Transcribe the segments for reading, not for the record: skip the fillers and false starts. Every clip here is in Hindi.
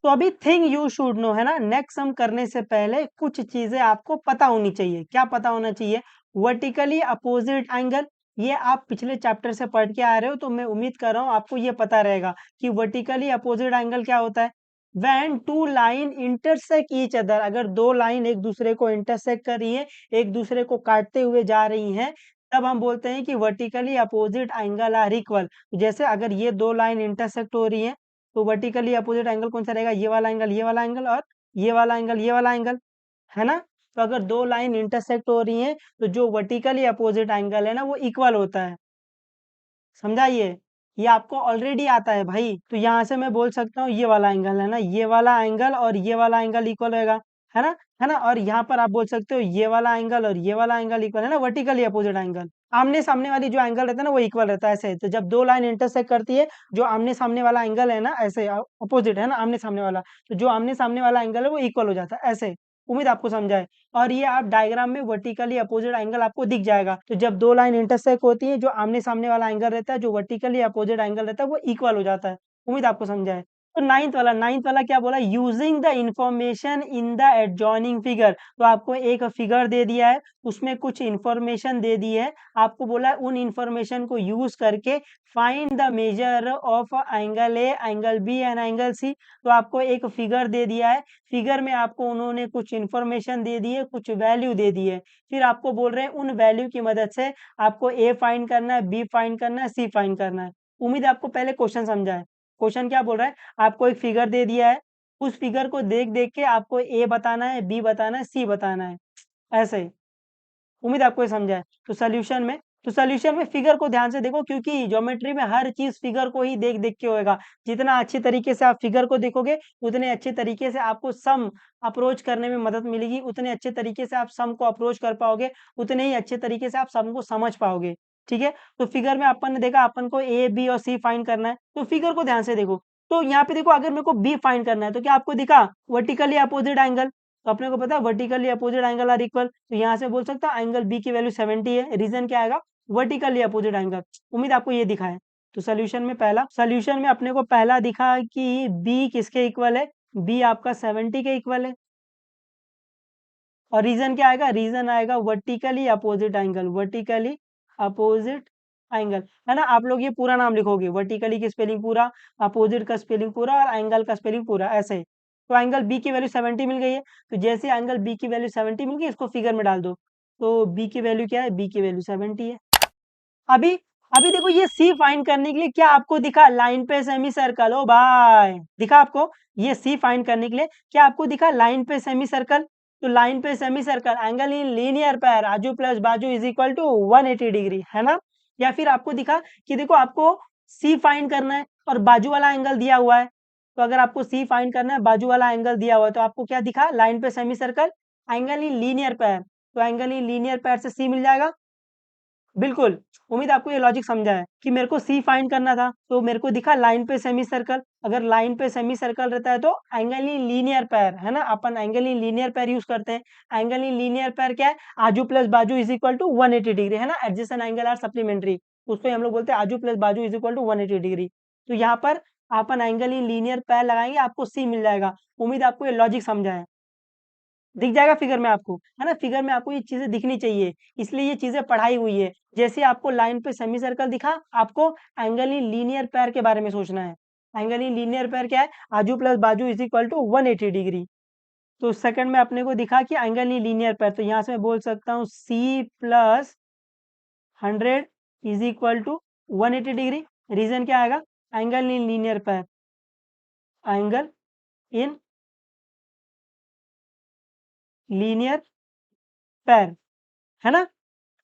तो अभी थिंग यू शुड नो है ना, नेक्स्ट सम करने से पहले कुछ चीजें आपको पता होनी चाहिए। क्या पता होना चाहिए? वर्टिकली अपोजिट एंगल, ये आप पिछले चैप्टर से पढ़ के आ रहे हो, तो मैं उम्मीद कर रहा हूँ आपको ये पता रहेगा कि वर्टिकली अपोजिट एंगल क्या होता है। When two line intersect each other, अगर दो लाइन एक दूसरे को इंटरसेक्ट कर रही है, एक दूसरे को काटते हुए जा रही हैं, तब हम बोलते हैं कि vertically opposite angle are equal. जैसे अगर ये दो लाइन इंटरसेक्ट हो रही है, तो वर्टिकली अपोजिट एंगल कौन सा रहेगा? ये वाला एंगल, ये वाला एंगल, और ये वाला एंगल, ये वाला एंगल, है ना। तो अगर दो लाइन इंटरसेक्ट हो रही हैं, तो जो वर्टिकली अपोजिट एंगल है ना, वो इक्वल होता है। समझा ये आपको ऑलरेडी आता है भाई। तो यहाँ से मैं बोल सकता हूँ ये वाला एंगल है ना, ये वाला एंगल और ये वाला एंगल इक्वल होगा, है ना, है ना। और यहाँ पर आप बोल सकते हो ये वाला एंगल और ये वाला एंगल इक्वल है ना, वर्टिकली अपोजिट एंगल। आमने सामने वाली जो एंगल रहता है ना, वो इक्वल रहता है ऐसे। तो जब दो लाइन इंटरसेक्ट करती है, जो आमने सामने वाला एंगल है ना, ऐसे अपोजिट है ना, आमने सामने वाला, तो जो आमने सामने वाला एंगल है वो इक्वल हो जाता है ऐसे। उम्मीद आपको समझा है। और ये आप डायग्राम में वर्टिकली अपोजिट एंगल आपको दिख जाएगा। तो जब दो लाइन इंटरसेक्ट होती है, जो आमने सामने वाला एंगल रहता है, जो वर्टिकली अपोजिट एंगल रहता है, वो इक्वल हो जाता है। उम्मीद आपको समझा है। तो नाइन्थ वाला क्या बोला? Using the information in the adjoining figure. तो आपको एक फिगर दे दिया है, उसमें कुछ इंफॉर्मेशन दे दी है, आपको बोला है उन इंफॉर्मेशन को यूज करके find the measure of angle A, angle B and angle C. तो आपको एक फिगर दे दिया है, फिगर में आपको उन्होंने कुछ इन्फॉर्मेशन दे दी है, कुछ वैल्यू दे दी है, फिर आपको बोल रहे हैं उन वैल्यू की मदद से आपको ए फाइंड करना है, बी फाइंड करना है, सी फाइंड करना है। उम्मीद है आपको पहले क्वेश्चन समझा है। क्वेश्चन क्या बोल रहा है? आपको एक फिगर दे दिया है, उस फिगर को देख देख के आपको ए बताना है, बी बताना है, सी बताना है, ऐसे ही। उम्मीद आपको ये समझा है। तो सॉल्यूशन में फिगर को ध्यान से देखो, क्योंकि ज्योमेट्री में हर चीज फिगर को ही देख देख के होएगा। जितना अच्छे तरीके से आप फिगर को देखोगे, उतने अच्छे तरीके से आपको सम अप्रोच करने में मदद मिलेगी, उतने अच्छे तरीके से आप सम को अप्रोच कर पाओगे, उतने ही अच्छे तरीके से आप सम को समझ पाओगे। ठीक है। तो फिगर में अपन ने देखा, अपन को ए, बी और सी फाइंड करना है, तो फिगर को ध्यान से देखो। तो यहाँ पे देखो, अगर मेरे को बी फाइंड करना है, तो क्या आपको दिखा? Vertically opposite angle. तो अपने को पता है vertically opposite angle are equal, तो यहाँ से बोल सकता हूँ एंगल बी की वैल्यू 70 है। रीजन क्या आएगा? Vertically opposite angle. उम्मीद आपको ये दिखा है। तो सोल्यूशन में अपने को पहला दिखा कि बी किसके इक्वल है? बी आपका 70 के इक्वल है। और रीजन क्या आएगा? रीजन आएगा vertically opposite angle, vertically opposite angle, है ना। आप लोग ये पूरा नाम लिखोगे, वर्टिकली की स्पेलिंग पूरा, अपोजिट का स्पेलिंग पूरा और एंगल का स्पेलिंग पूरा, ऐसे। तो एंगल बी की वैल्यू 70 मिल गई है। तो जैसे एंगल बी की वैल्यू 70 मिल गई, इसको फिगर में डाल दो। तो बी की वैल्यू क्या है? बी की वैल्यू 70 है। अभी अभी देखो, ये सी फाइंड करने के लिए क्या आपको दिखा? लाइन पे सेमी सर्कल। ओ भाई, दिखा आपको? ये सी फाइंड करने के लिए क्या आपको दिखा? लाइन पे सेमी सर्कल। तो लाइन पे semi circle, angle in linear पैर, आजू प्लस बाजू इज इक्वल टू 180 डिग्री, है ना। या फिर आपको दिखा कि देखो, आपको सी फाइंड करना है और बाजू वाला एंगल दिया हुआ है। तो अगर आपको सी फाइंड करना है, बाजू वाला एंगल दिया हुआ है, तो आपको क्या दिखा? लाइन पे semi circle, angle in linear पैर। तो एंगल इन लीनियर पैर से सी मिल जाएगा। बिल्कुल। उम्मीद आपको ये लॉजिक समझा है कि मेरे को सी फाइंड करना था, तो मेरे को दिखा लाइन पे सेमी सर्कल। अगर लाइन पे सेमी सर्कल रहता है, तो एंगल इन लीनियर पैर, है ना, अपन एंगल इन लीनियर पैर यूज करते हैं। एंगल इन लीनियर पैर क्या है? आजू प्लस बाजू इज इक्वल टू 180 डिग्री, है ना। एडजेसेंट एंगल आर सप्लीमेंट्री, उसको हम लोग बोलते हैं आजू प्लस बाजू इज इक्वल टू 180 डिग्री। तो यहाँ पर अपन एंगल इन लीनियर पैर लगाएंगे, आपको सी मिल जाएगा। उम्मीद आपको ये लॉजिक समझा है। दिख जाएगा फिगर में आपको, है ना। फिगर में आपको ये चीजें दिखनी चाहिए, इसलिए ये चीजें पढ़ाई हुई है। जैसे आपको लाइन पे सेमी सर्कल दिखा, आपको एंगल इन लीनियर पैर के बारे में सोचना है। एंगल इन लीनियर पैर क्या है? आजू प्लस बाजू इज इक्वल टू 180 डिग्री। तो सेकंड में अपने को दिखा कि एंगल इन लीनियर पैर, तो यहाँ से मैं बोल सकता हूँ C plus 100 is equal to 180 degree. Reason क्या आएगा? Angle in linear pair, angle in linear pair, है ना।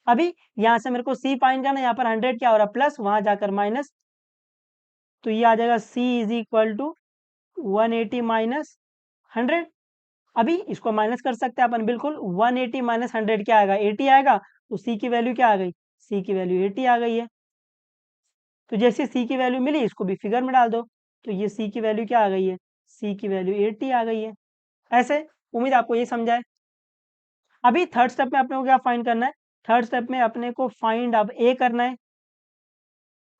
अभी यहाँ से मेरे को सी फाइंड करना है, यहाँ पर 100 क्या हो रहा है? प्लस, वहां जाकर माइनस। तो ये आ जाएगा सी इज इक्वल टू 180 माइनस 100। अभी इसको माइनस कर सकते हैं अपन, बिल्कुल। 180 माइनस 100 क्या आएगा? 80 आएगा। तो सी की वैल्यू क्या आ गई? सी की वैल्यू 80 आ गई है। तो जैसे सी की वैल्यू मिली, इसको भी फिगर में डाल दो। तो ये सी की वैल्यू क्या आ गई है? सी की वैल्यू 80 आ गई है, ऐसे। उम्मीद आपको ये समझा है। अभी थर्ड स्टेप में अपने को क्या फाइंड करना है? थर्ड स्टेप में अपने को फाइंड अब ए करना है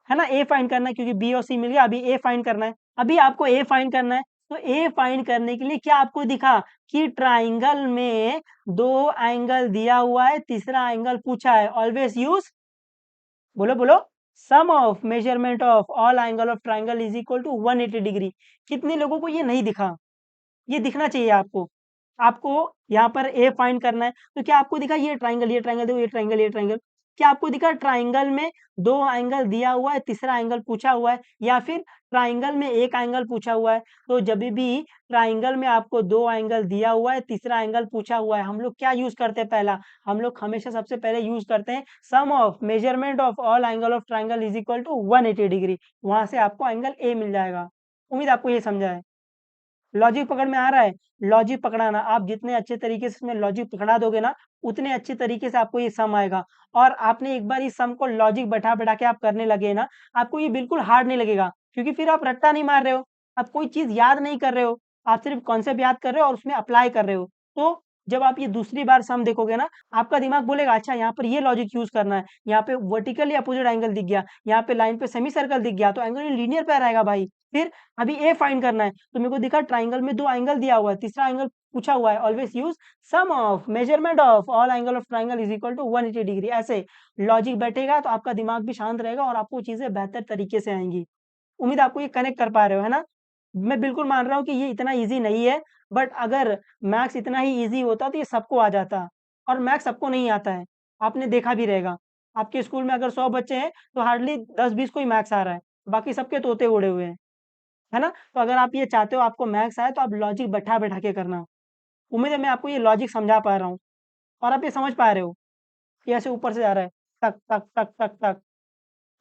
ना। ए फाइंड करना है, क्योंकि बी और सी मिल गया। अभी ए फाइंड करना है। अभी आपको ए फाइंड करना है, तो ए फाइंड करने के लिए क्या आपको दिखा कि ट्राइंगल में 2 एंगल दिया हुआ है, तीसरा एंगल पूछा है। ऑलवेज यूज, बोलो बोलो, sum of measurement of all angle of triangle is equal to 180 degree. कितने लोगों को ये नहीं दिखा? ये दिखना चाहिए आपको। आपको यहाँ पर ए फाइंड करना है, तो क्या आपको दिखा ये ट्राइंगल, ये ट्राइंगल देखो, ये ट्राइंगल, ये ट्राइंगल, क्या आपको दिखा ट्राइंगल में 2 एंगल दिया हुआ है, तीसरा एंगल पूछा हुआ है, या फिर ट्राइंगल में 1 एंगल पूछा हुआ है? तो जब भी ट्राइंगल में आपको 2 एंगल दिया हुआ है, तीसरा एंगल पूछा हुआ है, हम लोग क्या यूज करते हैं? पहला, हम लोग हमेशा सबसे पहले यूज करते हैं sum of measurement of all angle of triangle is equal to 180 degree. वहां से आपको एंगल ए मिल जाएगा। उम्मीद आपको ये समझा है। लॉजिक पकड़ में आ रहा है? लॉजिक पकड़ाना, आप जितने अच्छे तरीके से इसमें लॉजिक पकड़ा दोगे ना, उतने अच्छे तरीके से आपको ये सम आएगा। और आपने एक बार इस सम को लॉजिक बैठा-बैठा के आप करने लगे ना, आपको ये बिल्कुल हार्ड नहीं लगेगा, क्योंकि फिर आप रट्टा नहीं मार रहे हो, आप कोई चीज़ याद नहीं कर रहे हो, आप सिर्फ कॉन्सेप्ट याद कर रहे हो और उसमें अप्लाई कर रहे हो। तो जब आप ये दूसरी बार सम देखोगे ना, आपका दिमाग बोलेगा अच्छा यहाँ पर ये लॉजिक यूज़ करना है, यहाँ पे वर्टिकली अपोजिट एंगल दिख गया, यहाँ पे लाइन पे सेमी सर्कल दिख गया, तो एंगल लीनियर पे रहेगा भाई। फिर अभी ए फाइंड करना है, तो मेरे को दिखा ट्राइंगल में 2 एंगल दिया हुआ है, तीसरा एंगल पूछा हुआ है। Always use sum of measurement of all angle of triangle is equal to 180 degree. ऐसे लॉजिक बैठेगा तो आपका दिमाग भी शांत रहेगा और आपको चीजें बेहतर तरीके से आएंगी। उम्मीद आपको ये कनेक्ट कर पा रहे हो, है ना? मैं बिल्कुल मान रहा हूँ कि ये इतना ईज़ी नहीं है, बट अगर मैथ्स इतना ही ईज़ी होता तो ये सबको आ जाता, और मैथ्स सबको नहीं आता है। आपने देखा भी रहेगा, आपके स्कूल में अगर 100 बच्चे हैं, तो हार्डली 10-20 को ही मैथ्स आ रहा है, बाकी सबके तोते उड़े हुए हैं, है ना? तो अगर आप ये चाहते हो आपको मैथ्स आए, तो आप लॉजिक बैठा-बैठा के करना। उम्मीद है मैं आपको ये लॉजिक समझा पा रहा हूँ, और आप ये समझ पा रहे हो कि ऐसे ऊपर से जा रहा है, टक, टक, टक, टक, टक।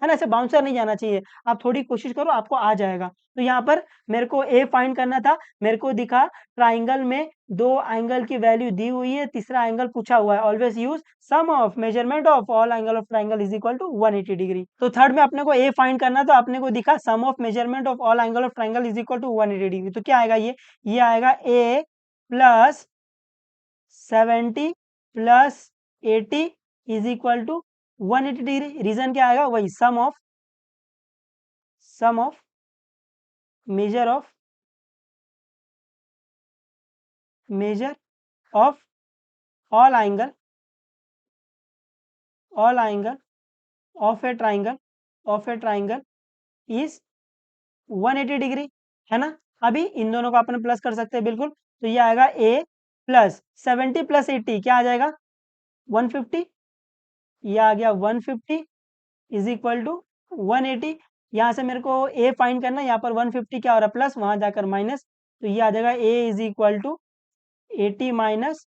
है ना? ऐसे बाउंसर नहीं जाना चाहिए। आप थोड़ी कोशिश करो, आपको आ जाएगा। तो यहाँ पर मेरे को ए फाइंड करना था, मेरे को दिखा ट्राइंगल में 2 एंगल की वैल्यू दी हुई है, तीसरा एंगल पूछा हुआ है। Always use sum of measurement of all angle of triangle is equal to 180 degree. तो थर्ड में अपने को ए फाइंड करना था, अपने को दिखा sum of measurement of all angle of triangle is equal to 180 degree. तो क्या आएगा ये? ये आएगा A plus 70 plus 80 is equal to 180 degree. Reason क्या आएगा? वही sum of major of major of all angle of a triangle is 180 degree, है ना? अभी इन दोनों को अपन प्लस कर सकते हैं बिल्कुल। तो ये आएगा ए प्लस 70 प्लस 80 क्या आ जाएगा? 150। ये आ गया 150 इज इक्वल टू 180। यहाँ से मेरे को ए फाइंड करना है, यहाँ पर 150 क्या हो रहा है? प्लस, वहां जाकर माइनस। तो ये आ जाएगा ए इज इक्वल टू 80 माइनस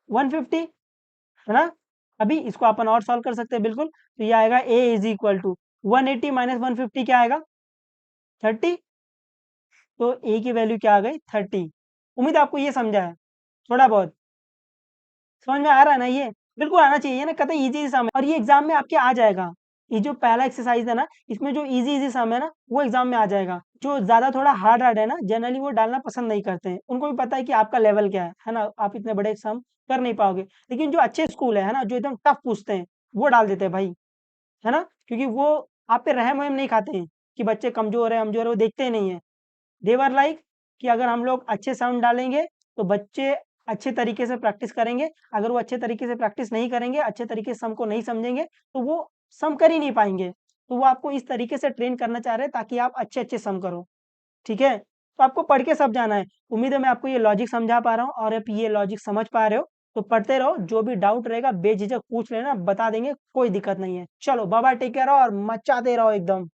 150, है ना? अभी इसको अपन और सॉल्व कर सकते हैं बिल्कुल। तो ये आएगा ए इज इक्वल टू 180 माइनस 150 क्या आएगा? 30। तो ए की वैल्यू क्या आ गई? 30। उम्मीद आपको ये समझा है थोड़ा बहुत, समझ में आ रहा है ना? ये बिल्कुल आना चाहिए ना, कतई इजी सम है, और ये एग्जाम में आपके आ जाएगा। ये जो पहला एक्सरसाइज है ना, इसमें जो इजी इजी सम है ना, वो एग्जाम में आ जाएगा। जो ज्यादा थोड़ा हार्ड हार्ड है ना, जनरली वो डालना पसंद नहीं करते हैं, उनको भी पता है कि आपका लेवल क्या है ना? आप इतने बड़े सम कर नहीं पाओगे। लेकिन जो अच्छे स्कूल है ना, जो एकदम टफ पूछते हैं, वो डाल देते हैं भाई, है ना? क्योंकि वो आप पे रहम वहम नहीं खाते हैं कि बच्चे कमजोर है हमजोर है, वो देखते ही नहीं है। देवर लाइक कि अगर हम लोग अच्छे साउंड डालेंगे, तो बच्चे अच्छे तरीके से प्रैक्टिस करेंगे। अगर वो अच्छे तरीके से प्रैक्टिस नहीं करेंगे, अच्छे तरीके से सम को नहीं समझेंगे, तो वो सम कर ही नहीं पाएंगे। तो वो आपको इस तरीके से ट्रेन करना चाह रहे हैं ताकि आप अच्छे अच्छे सम करो। ठीक है? तो आपको पढ़ के सब जाना है। उम्मीद है मैं आपको ये लॉजिक समझा पा रहा हूँ, और आप ये लॉजिक समझ पा रहे हो। तो पढ़ते रहो, जो भी डाउट रहेगा बेझिझक पूछ लेना, बता देंगे, कोई दिक्कत नहीं है। चलो बाय बाय, टेक केयर और मचाते रहो एकदम।